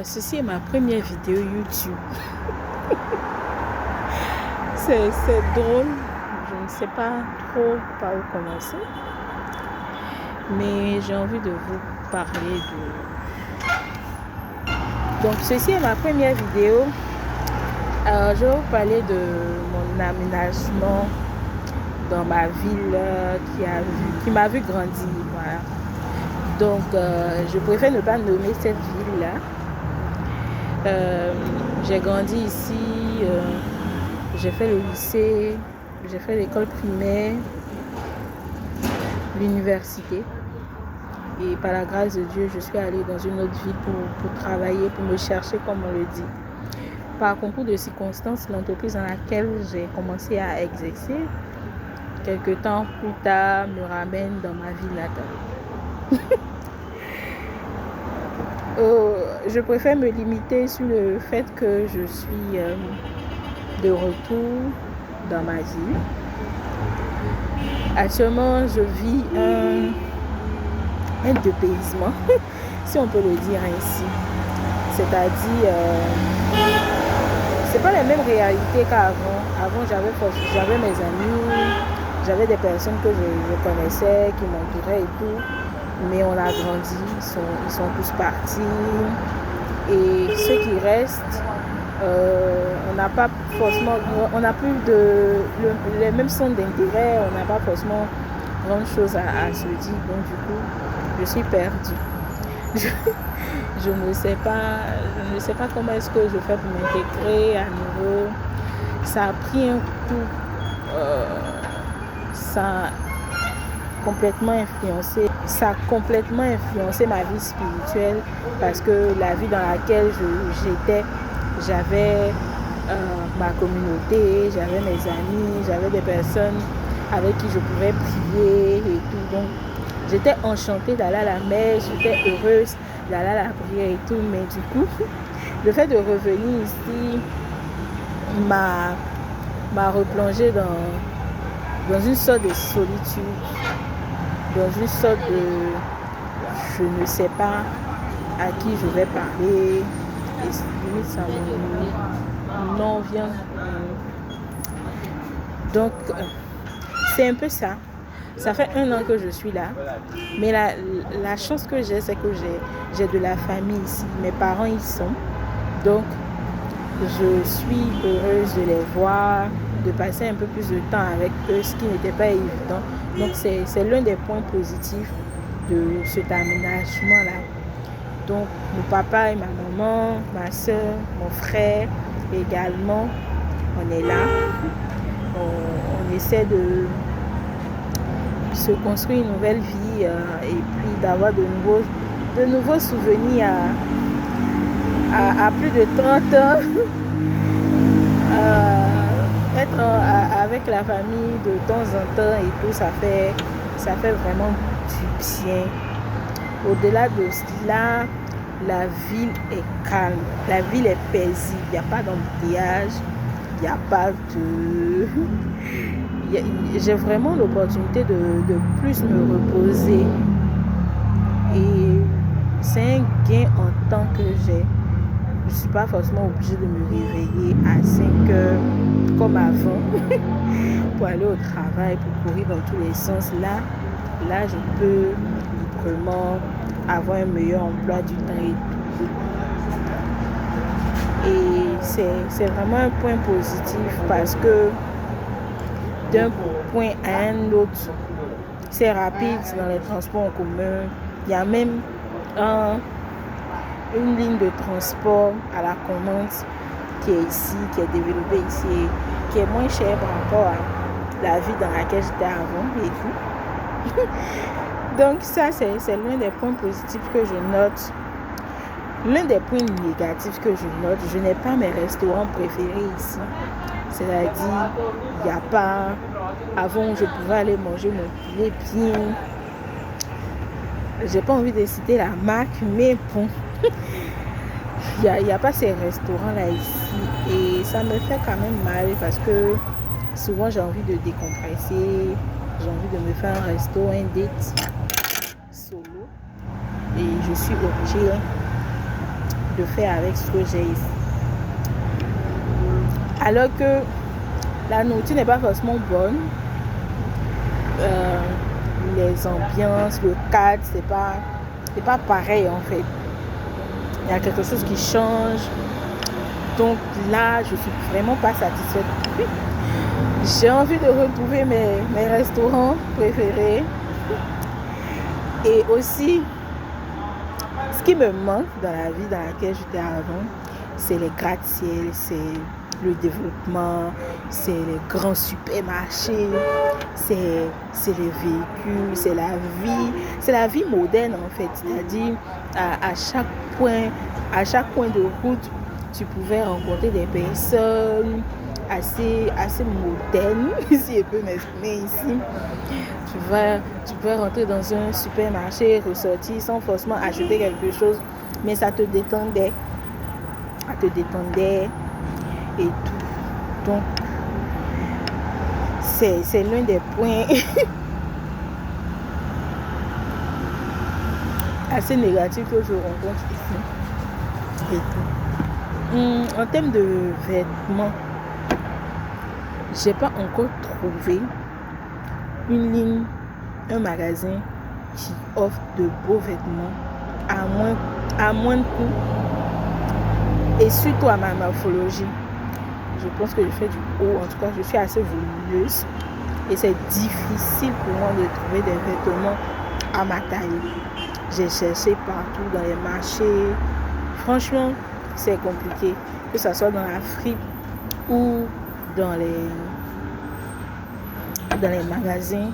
Ceci est ma première vidéo YouTube. C'est drôle. Je ne sais pas trop par où commencer. Mais j'ai envie de vous parler de... Donc, ceci est ma première vidéo. Je vais vous parler de mon aménagement dans ma ville qui m'a vu grandir. Voilà. Donc, je préfère ne pas nommer cette ville-là. J'ai grandi ici, j'ai fait le lycée, j'ai fait l'école primaire, l'université. Et par la grâce de Dieu, je suis allée dans une autre ville pour travailler, pour me chercher, comme on le dit. Par concours de circonstances, l'entreprise dans laquelle j'ai commencé à exercer, quelques temps plus tard, me ramène dans ma ville natale. Je préfère me limiter sur le fait que je suis de retour dans ma ville. Actuellement, je vis un dépaysement, si on peut le dire ainsi. C'est-à-dire, c'est pas la même réalité qu'avant. Avant, j'avais mes amis, j'avais des personnes que je connaissais, qui m'entouraient et tout. Mais on a grandi, ils sont tous partis. Et ceux qui restent, on n'a pas forcément, on n'a plus les mêmes centres d'intérêt, on n'a pas forcément grande chose à se dire. Donc du coup, je suis perdue. Je ne sais pas comment est-ce que je fais pour m'intégrer à nouveau. Ça a pris un coup. Ça a complètement influencé ma vie spirituelle, parce que la vie dans laquelle j'étais, j'avais ma communauté, j'avais mes amis, j'avais des personnes avec qui je pouvais prier et tout. Donc j'étais enchantée d'aller à la messe, j'étais heureuse d'aller à la prière et tout. Mais du coup, le fait de revenir ici m'a replongée dans une sorte de solitude, dans une sorte de je ne sais pas à qui je vais parler, et limite ça m'en vient. Donc c'est un peu ça. Ça fait 1 an que je suis là, mais la chance que j'ai, c'est que j'ai de la famille ici. Mes parents y sont, donc je suis heureuse de les voir, de passer un peu plus de temps avec eux, ce qui n'était pas évident. Donc c'est l'un des points positifs de cet aménagement-là. Donc mon papa et ma maman, ma soeur, mon frère également, on est là. On essaie de se construire une nouvelle vie et puis d'avoir de nouveaux souvenirs à plus de 30 ans. Être avec la famille de temps en temps et tout, ça fait vraiment du bien. Au-delà de cela, la ville est calme, la ville est paisible, il n'y a pas d'embouteillage, il n'y a pas de... J'ai vraiment l'opportunité de plus me reposer. Et c'est un gain en temps que j'ai. Je ne suis pas forcément obligée de me réveiller à 5 heures comme avant pour aller au travail, pour courir dans tous les sens. Là, je peux librement avoir un meilleur emploi du temps et tout. Et c'est vraiment un point positif, parce que d'un point à un autre, c'est rapide dans les transports en commun. Il y a même une ligne de transport à la commande qui est ici, qui est développée ici, qui est moins chère par rapport à la vie dans laquelle j'étais avant et tout. Donc ça, c'est l'un des points positifs que je note. L'un des points négatifs que je note, je n'ai pas mes restaurants préférés ici. C'est-à-dire, il n'y a pas... Avant, je pouvais aller manger mon poulet bien. J'ai pas envie de citer la marque, mais bon, il n'y a pas ces restaurants-là ici. Et ça me fait quand même mal, parce que souvent j'ai envie de décompresser, j'ai envie de me faire un resto, un date solo. Et je suis obligée de faire avec ce que j'ai ici. Alors que la nourriture n'est pas forcément bonne. Les ambiances, le cadre, c'est pas pareil en fait. Il y a quelque chose qui change. Donc là, je suis vraiment pas satisfaite. J'ai envie de retrouver mes restaurants préférés. Et aussi, ce qui me manque dans la vie dans laquelle j'étais avant, c'est les gratte-ciel, c'est le développement, c'est les grands supermarchés, c'est les véhicules, c'est la vie moderne en fait. C'est-à-dire à chaque point de route, tu pouvais rencontrer des personnes assez modernes, si je peux m'exprimer ici. Tu peux rentrer dans un supermarché, ressortir sans forcément acheter quelque chose, mais ça te détendait. Et tout. Donc, c'est l'un des points assez négatifs que je rencontre ici. Et tout. En termes de vêtements, j'ai pas encore trouvé une ligne, un magasin qui offre de beaux vêtements à moins de coût. Et surtout à ma morphologie, je pense que je fais du haut, en tout cas je suis assez volumineuse et c'est difficile pour moi de trouver des vêtements à ma taille. J'ai cherché partout dans les marchés, franchement c'est compliqué, que ce soit dans l'Afrique ou dans les magasins,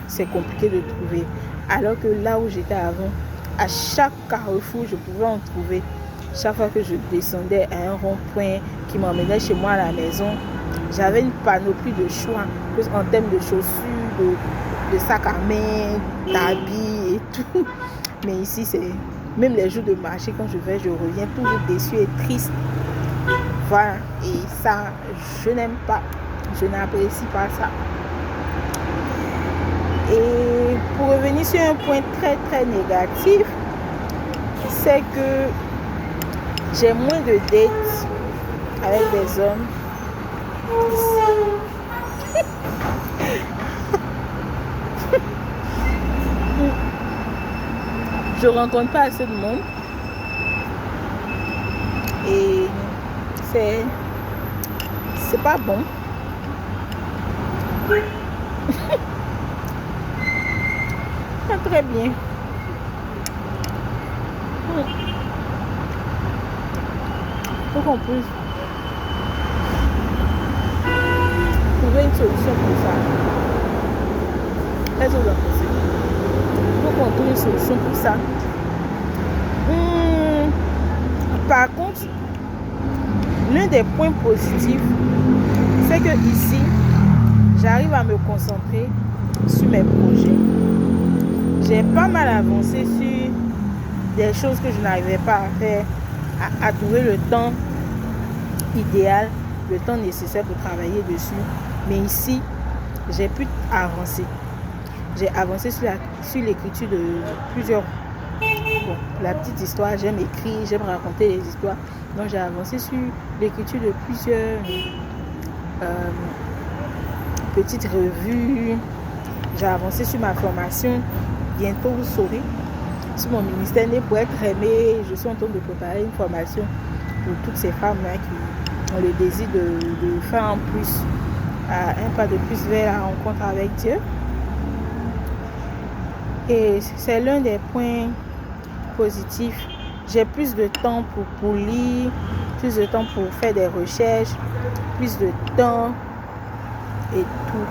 c'est compliqué de trouver. Alors que là où j'étais avant, à chaque carrefour je pouvais en trouver. Chaque fois que je descendais à un rond-point qui m'emmenait chez moi à la maison, j'avais une panoplie de choix en termes de chaussures, de sacs à main, d'habits et tout. Mais ici, c'est même les jours de marché, quand je reviens toujours déçue et triste. Voilà, et ça, je n'aime pas. Je n'apprécie pas ça. Et pour revenir sur un point très très négatif, c'est que j'ai moins de dates avec des hommes ici. Je rencontre pas assez de monde. Et c'est pas bon. Pas très bien. Faut qu'on puisse trouver une solution pour ça. Qu'est-ce que vous en pensez? Faut qu'on trouve une solution pour ça. Par contre, l'un des points positifs, c'est que ici, j'arrive à me concentrer sur mes projets. J'ai pas mal avancé sur des choses que je n'arrivais pas à faire, à trouver le temps idéal, le temps nécessaire pour travailler dessus. Mais ici, j'ai pu avancer. J'ai avancé sur l'écriture de plusieurs... Bon, la petite histoire, j'aime écrire, j'aime raconter les histoires. Donc j'ai avancé sur l'écriture de plusieurs petites revues. J'ai avancé sur ma formation. Bientôt vous saurez, sur mon ministère né pour être aimé, je suis en train de préparer une formation pour toutes ces femmes-là qui ont le désir de faire un pas de plus vers la rencontre avec Dieu. Et c'est l'un des points positifs. J'ai plus de temps pour lire, plus de temps pour faire des recherches, plus de temps et tout.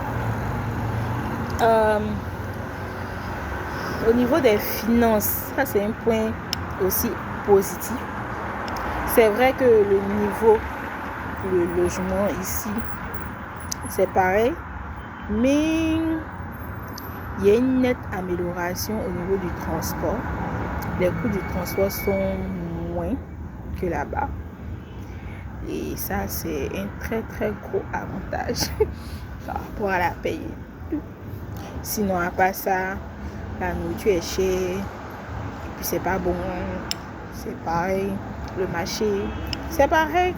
Au niveau des finances, ça c'est un point aussi positif. C'est vrai que le logement ici, c'est pareil, mais il y a une nette amélioration au niveau du transport. Les coûts du transport sont moins que là-bas. Et ça, c'est un très très gros avantage par rapport à la paye. Sinon, à part ça, la nourriture est chère, puis c'est pas bon. c'est pareil. Le marché, c'est pareil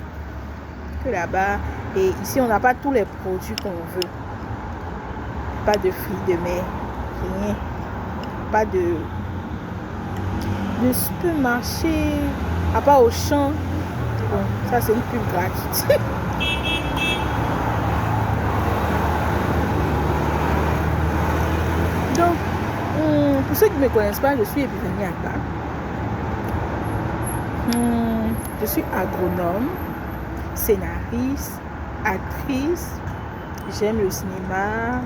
que là-bas. Et ici, on n'a pas tous les produits qu'on veut. Pas de fruits de mer, rien. Pas de supermarché, à part au champ. Bon, ça c'est une pub gratuite. Donc, pour ceux qui ne me connaissent pas, je suis Epiphanie Agba. Je suis agronome, scénariste, actrice. J'aime le cinéma.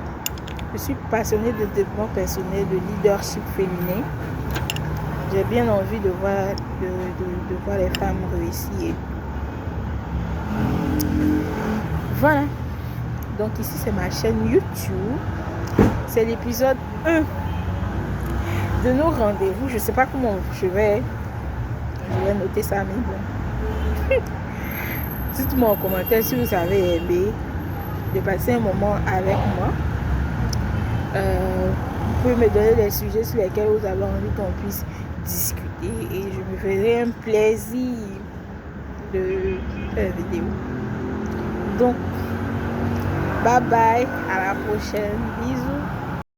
Je suis passionnée de développement personnel, de leadership féminin. J'ai bien envie de voir, de voir les femmes réussir. Voilà. Donc ici, c'est ma chaîne YouTube. C'est l'épisode 1 de nos rendez-vous. Je ne sais pas comment je vais noter ça, mais bon. Dites-moi en commentaire si vous avez aimé de passer un moment avec moi. Vous pouvez me donner des sujets sur lesquels vous avez envie qu'on puisse discuter et je me ferai un plaisir de faire une vidéo. Donc, bye bye, à la prochaine, bisous.